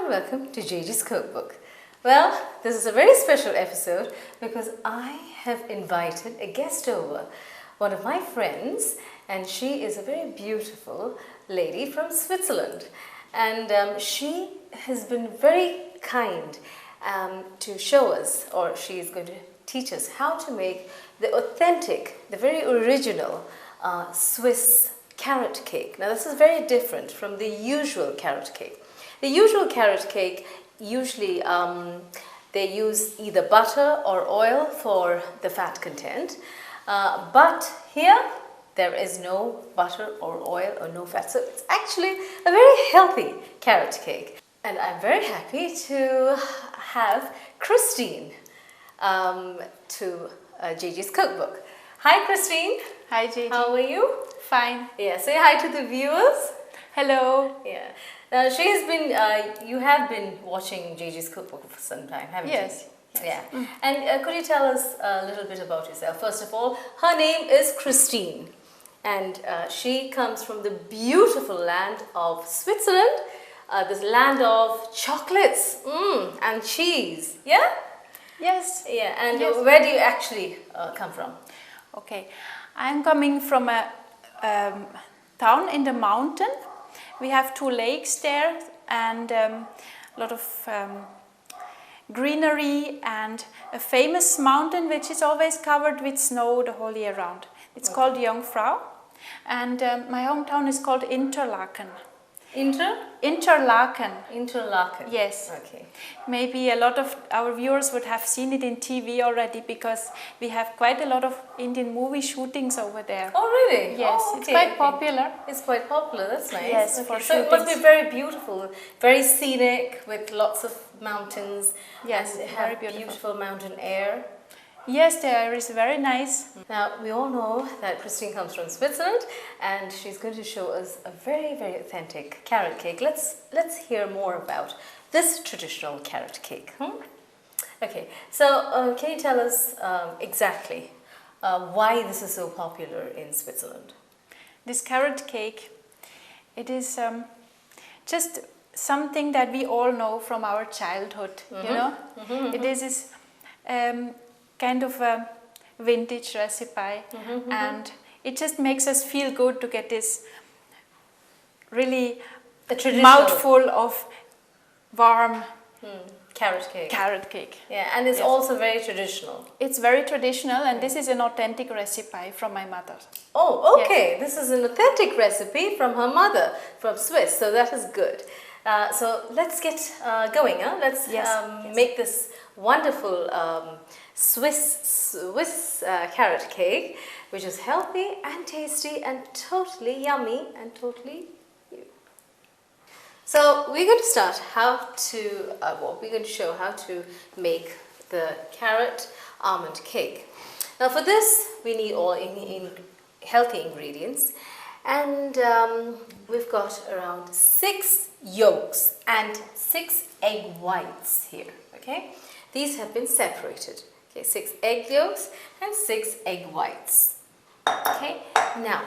and welcome to Jagees Cookbook. Well, this is a very special episode because I have invited a guest over, one of my friends, and she is a very beautiful lady from Switzerland. And she has been very kind to show us, or she is going to teach us how to make the authentic, the very original Swiss carrot cake. Now this is very different from the usual carrot cake. The usual carrot cake, usually they use either butter or oil for the fat content, but here there is no butter or oil or no fat, so it's actually a very healthy carrot cake. And I'm very happy to have Christine to Jagees Cookbook. Hi Christine. Hi Gigi. How are you? Fine. Yeah, say hi to the viewers. Hello. Yeah. Now she has been, you have been watching Jagees Cookbook for some time, haven't Yes. you? Yes. Yeah. And could you tell us a little bit about yourself? First of all, her name is Christine, and she comes from the beautiful land of Switzerland, this land of chocolates and cheese. Yeah? Yes. Yeah. And Yes. where do you actually come from? Okay. I'm coming from a town in the mountain. We have 2 lakes there and a lot of greenery and a famous mountain which is always covered with snow the whole year round. It's called Jungfrau, and my hometown is called Interlaken. Interlaken. Interlaken. Yes. Okay. Maybe a lot of our viewers would have seen it in TV already because we have quite a lot of Indian movie shootings over there. Oh really? Yes, Oh, it's okay, quite okay. popular. It's quite popular, that's nice. Yes, okay. for So it must shootings. be very beautiful, very scenic with lots of mountains. Yes, and very have beautiful. mountain air. Yes, the air is very nice. Now we all know that Christine comes from Switzerland and she's going to show us a very, very authentic carrot cake. Let's hear more about this traditional carrot cake. Okay, so can you tell us exactly why this is so popular in Switzerland? This carrot cake, it is just something that we all know from our childhood, you know? It is this kind of a vintage recipe, and it just makes us feel good to get this really mouthful of warm carrot cake. Carrot cake. Yeah, and it's also very traditional. It's very traditional, and this is an authentic recipe from my mother. Oh, okay. Yes. This is an authentic recipe from her mother, from Swiss, so that is good. So let's get going. Let's make this wonderful Swiss carrot cake, which is healthy and tasty and totally yummy and totally you. So we're going to start we're going to show how to make the carrot almond cake. Now for this we need all healthy ingredients, and we've got around 6 yolks and 6 egg whites here. Okay, these have been separated. Okay, 6 egg yolks and 6 egg whites. Okay, now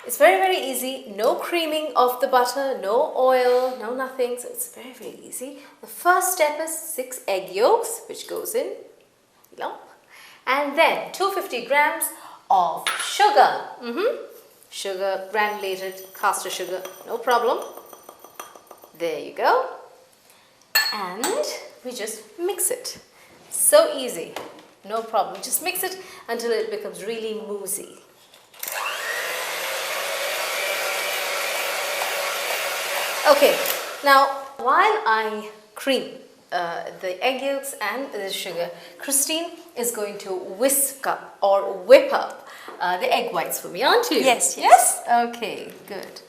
it's very, very easy. No creaming of the butter, no oil, no nothing. So it's very, very easy. The first step is 6 egg yolks, which goes in lump, and then 250 grams of sugar. Sugar, granulated caster sugar, no problem. There you go. And we just mix it. So easy, no problem. Just mix it until it becomes really moussey. Okay, now while I cream the egg yolks and the sugar, Christine is going to whisk up or whip up the egg whites for me, aren't you? Yes. Yes? Okay, good.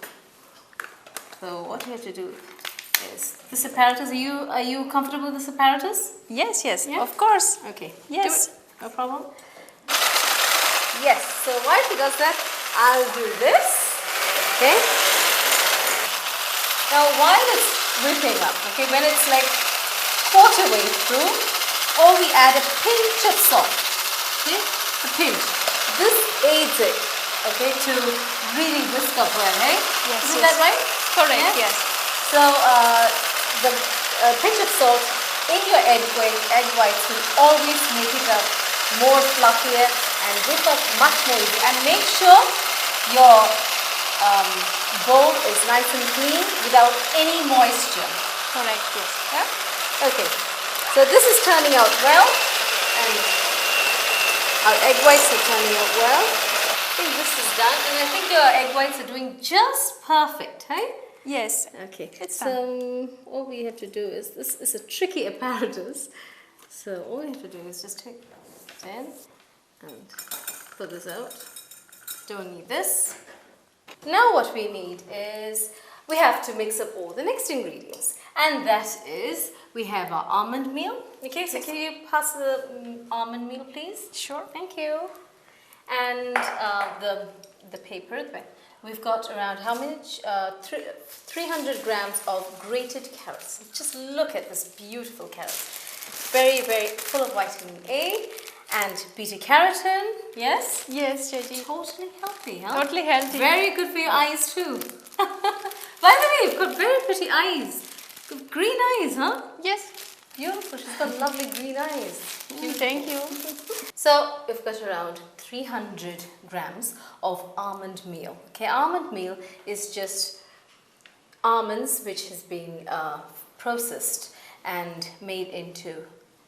So what we have to do is this apparatus. Are you comfortable with this apparatus? Yes, Yeah? of course. Okay. Yes. Do it. No problem. Yes. So while she does that, I'll do this. Okay. Now while it's whipping up, okay, when it's like quarter way through, we add a pinch of salt. Okay, a pinch. This aids it, okay, to really whisk up well, right? Yes. Isn't that right? Correct. Yeah? Yes. So the pinch of salt in your egg whites will always make it up more fluffier and whip up much more easy. And make sure your bowl is nice and clean without any moisture. Correct, yes. Yeah? Okay. So this is turning out well, and our egg whites are turning out well. I think this is done, and I think your egg whites are doing just perfect, hey? Yes. Okay. It's So all we have to do is, this is a tricky apparatus. So all we have to do is just take it and put this out. Don't need this. Now what we need is, we have to mix up all the next ingredients. And that is, we have our almond meal. Okay, so can you pass the almond meal, please? Sure. Thank you. And the paper. We've got around how much? 300 grams of grated carrots. Just look at this beautiful carrots. Very, very full of vitamin A and beta carotene. Yes? Yes, Jagees. Totally healthy, huh? Totally healthy. Very good for your eyes too. By the way, you've got very pretty eyes. Good green eyes, huh? Yes. Beautiful. She's got lovely green eyes. Thank you. So we've got around 300 grams of almond meal. Okay, almond meal is just almonds which has been processed and made into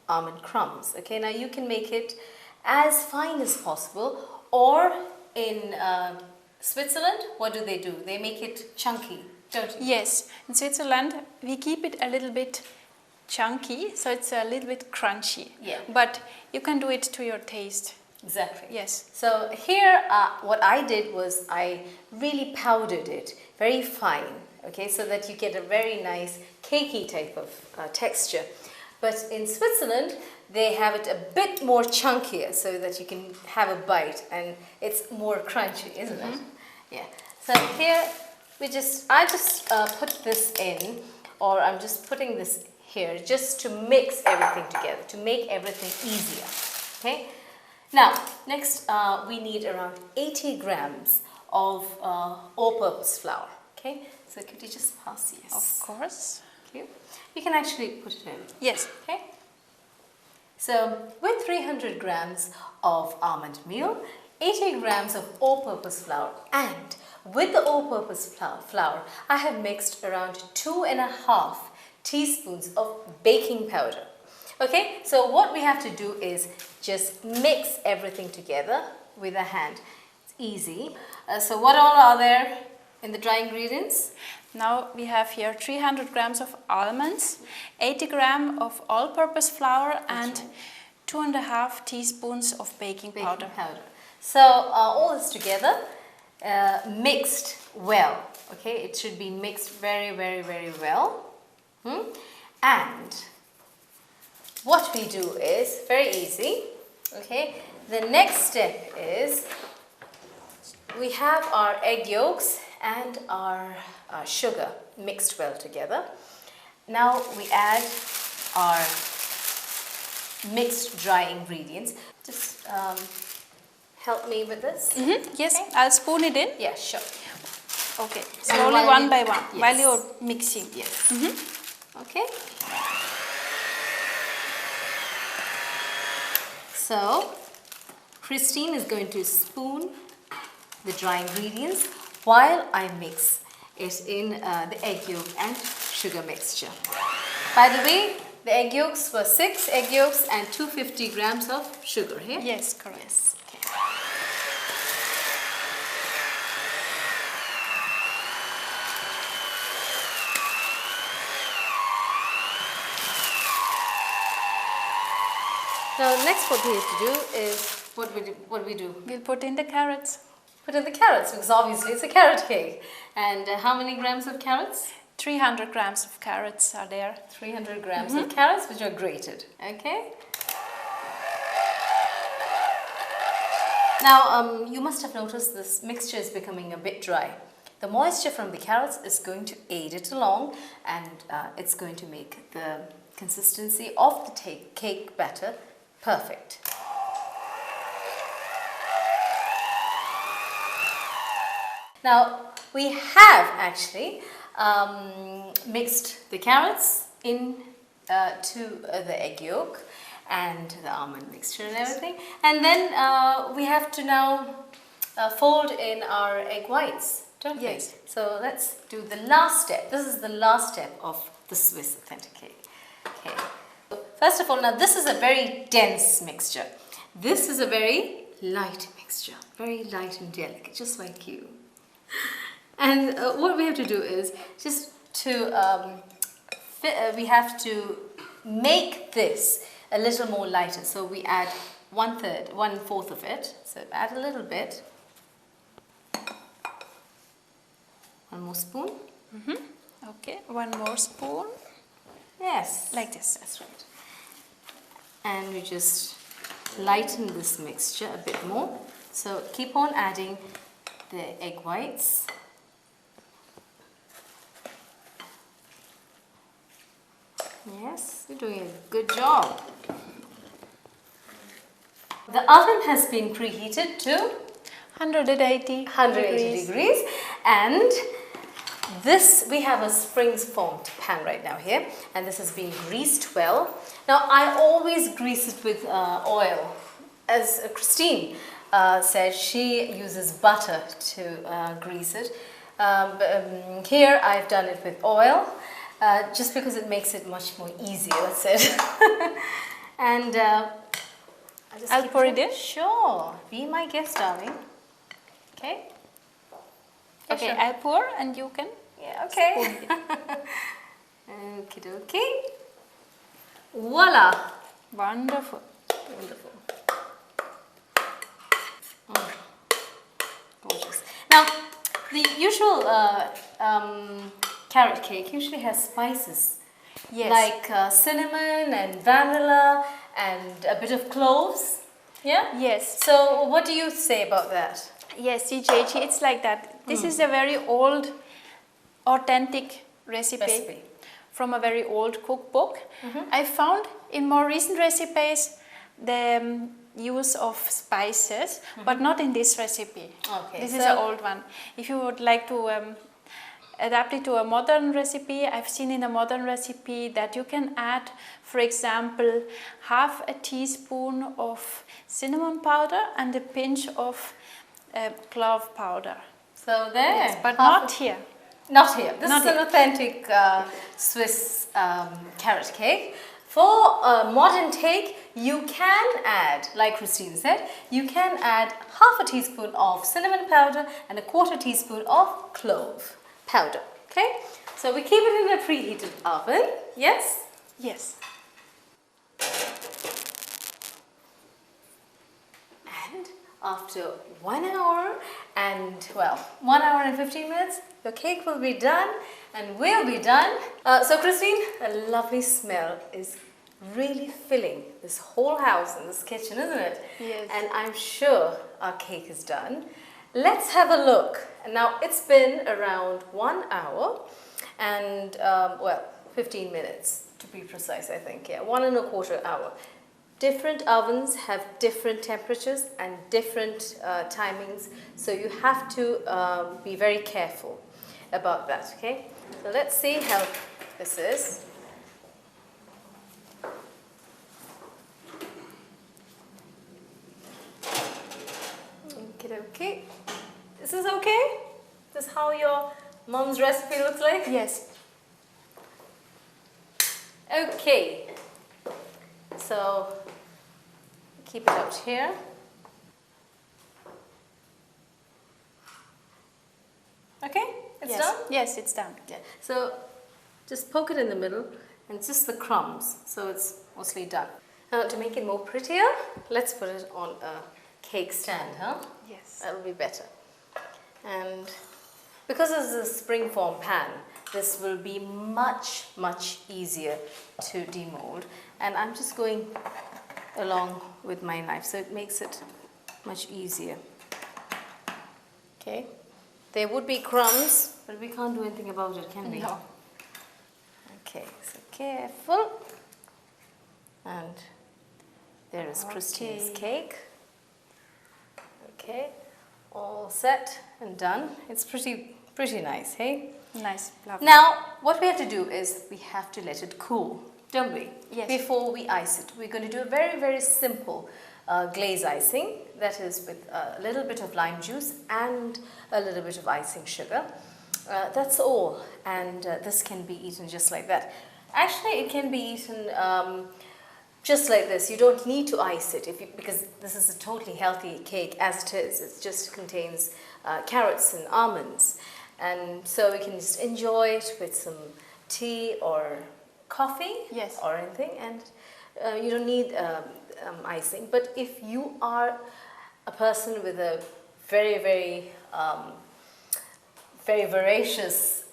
almond crumbs. Okay, now you can make it as fine as possible, or in Switzerland, what do? They make it chunky, don't you? Yes. In Switzerland, we keep it a little bit chunky, so it's a little bit crunchy. Yeah. But you can do it to your taste. Exactly. Yes. So here, what I did was I really powdered it very fine, okay, so that you get a very nice cakey type of texture. But in Switzerland, they have it a bit more chunkier so that you can have a bite and it's more crunchy, isn't it? Yeah. So here, I just put this in, or I'm just putting this here just to mix everything together, to make everything easier. Okay. Now, next we need around 80 grams of all-purpose flour. Okay. So could you just pass? Yes. Of course. Okay. You can actually put it in. Yes. Okay. So with 300 grams of almond meal, 80 grams of all-purpose flour, and with the all-purpose flour, I have mixed around 2.5 teaspoons of baking powder. Okay, so what we have to do is just mix everything together with a hand. It's easy. So what all are there in the dry ingredients? Now we have here 300 grams of almonds, 80 grams of all-purpose flour, and 2.5 teaspoons of baking powder. So all this together, mixed well. Okay, it should be mixed very, very, very well. And what we do is very easy. Okay, the next step is we have our egg yolks and our sugar mixed well together. Now we add our mixed dry ingredients. Just help me with this. Yes, okay. I'll spoon it in. Yeah, sure. Okay, slowly one by one, yes. while you're mixing. Yes. Okay. So, Christine is going to spoon the dry ingredients while I mix it in the egg yolk and sugar mixture. By the way, the egg yolks were 6 egg yolks and 250 grams of sugar here. Yes, correct. Yes. Okay. Now next what we have to do is, what do we do? We'll put in the carrots. Put in the carrots, because obviously it's a carrot cake. And how many grams of carrots? 300 grams of carrots are there. 300 grams of carrots, which are grated. Okay. Now you must have noticed this mixture is becoming a bit dry. The moisture from the carrots is going to aid it along, and it's going to make the consistency of the cake batter perfect. Now we have actually mixed the carrots in to the egg yolk and the almond mixture and everything. And then we have to now fold in our egg whites, don't we? Yes. So let's do the last step. This is the last step of the Swiss authentic cake. Okay. First of all, now this is a very dense mixture. This is a very light mixture, very light and delicate, just like you. And what we have to do is just to we have to make this a little more lighter. So we add 1/4 of it. So add a little bit. 1 more spoon. Okay, 1 more spoon. Yes. Like this. That's right. And we just lighten this mixture a bit more. So keep on adding the egg whites. Yes, you're doing a good job. The oven has been preheated to 180 degrees, and this, we have a springs formed pan right now here, and this has been greased well. Now I always grease it with oil. As Christine said, she uses butter to grease it. But here I've done it with oil, just because it makes it much more easier, that's it. And I'll pour it in? Sure, be my guest, darling. Okay? Okay, sure. I'll pour and you can. Yeah, okay. Okie dokie. Voila! Wonderful. Wonderful. Gorgeous. Now, the usual carrot cake usually has spices. Yes. Like cinnamon and vanilla and a bit of cloves. Yeah? Yes. So, what do you say about that? Yes, see, Jagees, it's like that. This is a very old, authentic recipe from a very old cookbook. I found in more recent recipes the use of spices, but not in this recipe. Okay. This is an old one. If you would like to adapt it to a modern recipe, I've seen in a modern recipe that you can add, for example, half a teaspoon of cinnamon powder and a pinch of clove powder. So there. Yes, but not here. Not here. This Not is an authentic Swiss carrot cake. For a modern take, you can add, like Christine said, you can add half a teaspoon of cinnamon powder and a 1/4 teaspoon of clove powder. Okay? So we keep it in a preheated oven. Yes? Yes. And after 1 hour and, well, 1 hour and 15 minutes, your cake will be done and will be done. So Christine, a lovely smell is really filling this whole house and this kitchen, isn't it? Yes. And I'm sure our cake is done. Let's have a look. Now it's been around 1 hour and, well, 15 minutes to be precise, I think. Yeah, 1 1/4 hour. Different ovens have different temperatures and different timings, so you have to be very careful about that, okay? So let's see how this is. Okay. This is okay? This is how your mom's recipe looks like? Yes. Okay. So keep it out here. Okay? It's Yes. done? Yes, it's done. Yeah. So just poke it in the middle and it's just the crumbs. So it's mostly done. Now to make it more prettier, let's put it on a cake stand, huh? Yes. That'll be better. And because it's a springform pan, this will be much, much easier to demold. And I'm just going along with my knife, so it makes it much easier. Okay. There would be crumbs, but we can't do anything about it, can we? No. Okay, so careful. And there is Christine's cake. Okay, all set and done. It's pretty nice, hey? Nice, lovely. Now, what we have to do is we have to let it cool, don't we? Yes. Before we ice it. We're going to do a very, very simple glaze icing. That is with a little bit of lime juice and a little bit of icing sugar. That's all. And this can be eaten just like that. Actually, it can be eaten just like this. You don't need to ice it because this is a totally healthy cake as it is. It just contains carrots and almonds. And so we can just enjoy it with some tea or coffee. Yes. Or anything. And you don't need icing. But if you are a person with a very, very voracious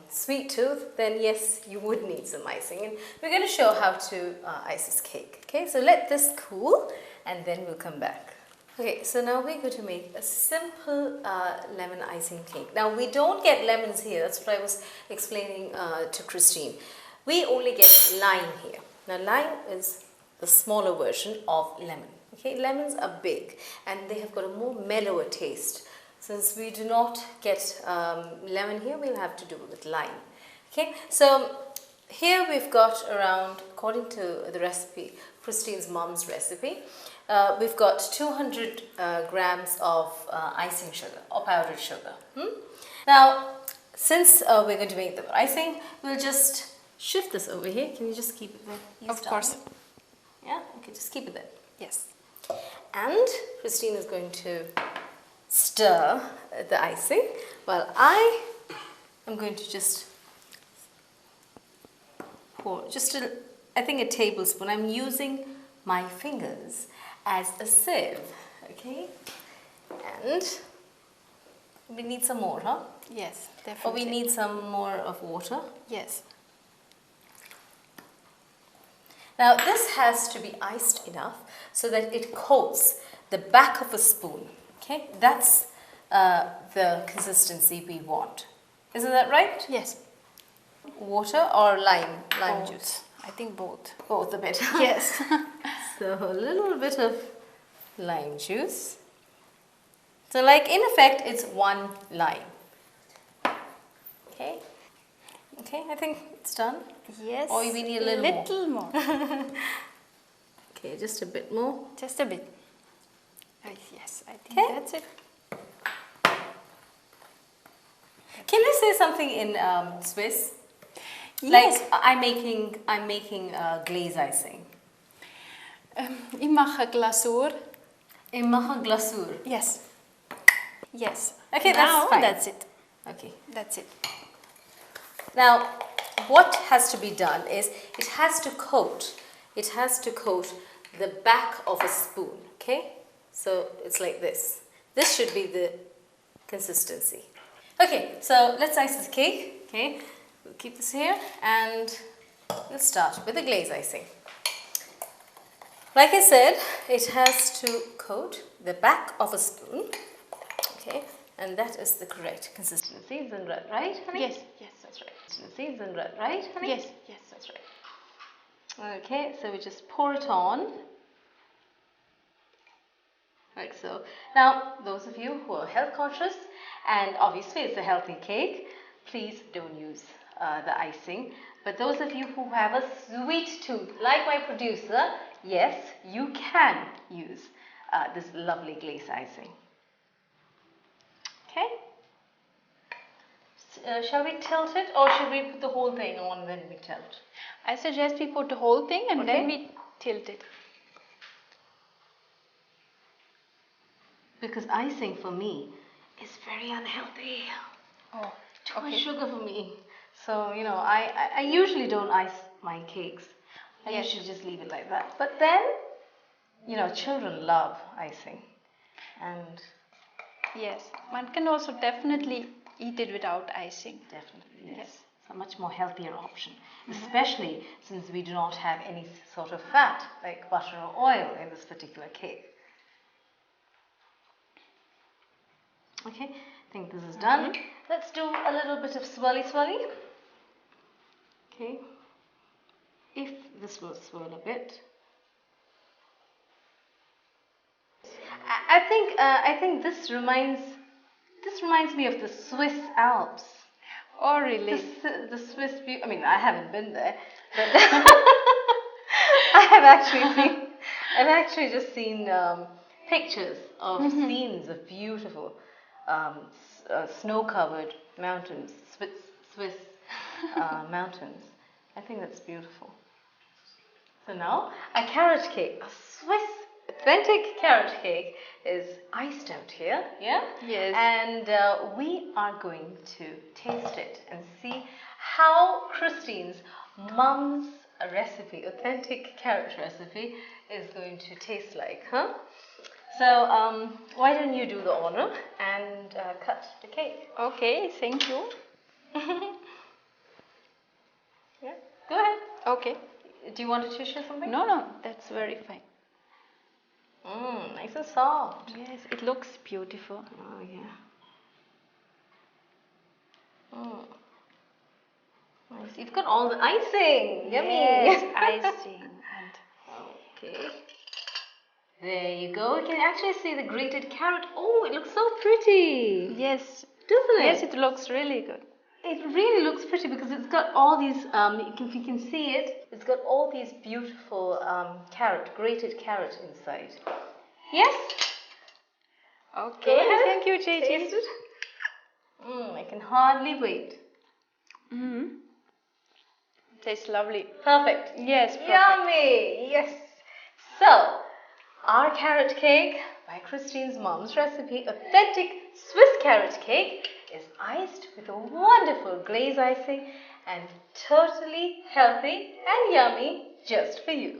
sweet tooth, then yes, you would need some icing. And we're going to show how to ice this cake. Okay, so let this cool and then we'll come back. Okay, so now we're going to make a simple lemon icing cake. Now we don't get lemons here, that's what I was explaining to Christine. We only get lime here. Now lime is the smaller version of lemon. Okay, lemons are big and they have got a more mellower taste. Since we do not get lemon here, we'll have to do it with lime. Okay, so here we've got around, according to the recipe, Christine's mom's recipe, we've got 200 grams of icing sugar or powdered sugar. Now, since we're going to make the icing, we'll just shift this over here. Can you just keep it there? Of course. Yeah, okay, just keep it there. Yes. And Christine is going to stir the icing while I am going to just pour just I think a tablespoon. I'm using my fingers as a sieve, okay? And we need some more, huh? Yes, Or definitely. we need some more of water. Yes. Now this has to be iced enough so that it coats the back of a spoon. Okay, that's the consistency we want. Isn't that right? Yes. Water or lime Both. juice? I think both. Both a bit. Yes. So a little bit of lime juice. So like in effect it's one lime. Okay. Okay, I think it's done. Yes. Or we need a little more. Okay, just a bit more. Just a bit. Yes, I think Okay. that's it. Can I say something in Swiss? Yes. Like I'm making glaze icing. Ich mache Glasur. Ich mache Glasur. Yes. Yes. Okay, now that's fine. that's it. Okay. That's it. Now, what has to be done is it has to coat the back of a spoon. Okay, so it's like this. This should be the consistency. Okay, so let's ice the cake. Okay, we'll keep this here and we'll start with the glaze icing. Like I said, it has to coat the back of a spoon. Okay, and that is the correct consistency. Isn't that right, honey? Yes, yes, that's right. Consistency, isn't that right, honey? Yes, yes, that's right. Okay, so we just pour it on. Like so. Now, those of you who are health conscious, and obviously it's a healthy cake, please don't use the icing. But those of you who have a sweet tooth, like my producer, yes, you can use this lovely glaze icing. Okay? Shall we tilt it or should we put the whole thing on when we tilt? I suggest we put the whole thing and Okay. then we tilt it. Because icing for me is very unhealthy. Oh, Too much okay. sugar for me. So, you know, I usually don't ice my cakes. I Yes. usually just leave it like that. But then, you know, children love icing. And Yes. One can also definitely eat it without icing. definitely, yes. Yes. It's a much more healthier option. Especially since we do not have any sort of fat, like butter or oil in this particular cake. Okay, I think this is done. Let's do a little bit of swirly. Okay, if this will swirl a bit. I think this reminds me of the Swiss Alps. Oh, really? The Swiss view. I mean, I haven't been there, but I have I've actually just seen pictures of scenes of beautiful snow-covered mountains, Swiss mountains. I think that's beautiful. So now a carrot cake, a Swiss authentic carrot cake is iced out here, yeah? Yes. And we are going to taste it and see how Christine's mum's recipe, authentic carrot recipe, is going to taste like, huh? So why don't you do the honor and cut the cake? Okay, thank you. Yeah, go ahead. Okay. Do you want to tissue something? No, that's very fine. Nice and soft. Yes, it looks beautiful. Oh yeah. Nice. You've got all the icing. Yummy. Yes, icing. And Okay. There you go. You can actually see the grated carrot. Oh, it looks so pretty. yes, Doesn't it? yes, it looks really good. It really looks pretty because it's got all these, if you can see it, it's got all these beautiful grated carrot inside. Yes? Okay, Go ahead. thank you, Jagees. Taste it. I can hardly wait. Tastes lovely. Perfect. Yes, perfect. Yummy. Yes. So, our carrot cake by Christine's mom's recipe, authentic Swiss carrot cake, is iced with a wonderful glaze icing and totally healthy and yummy just for you.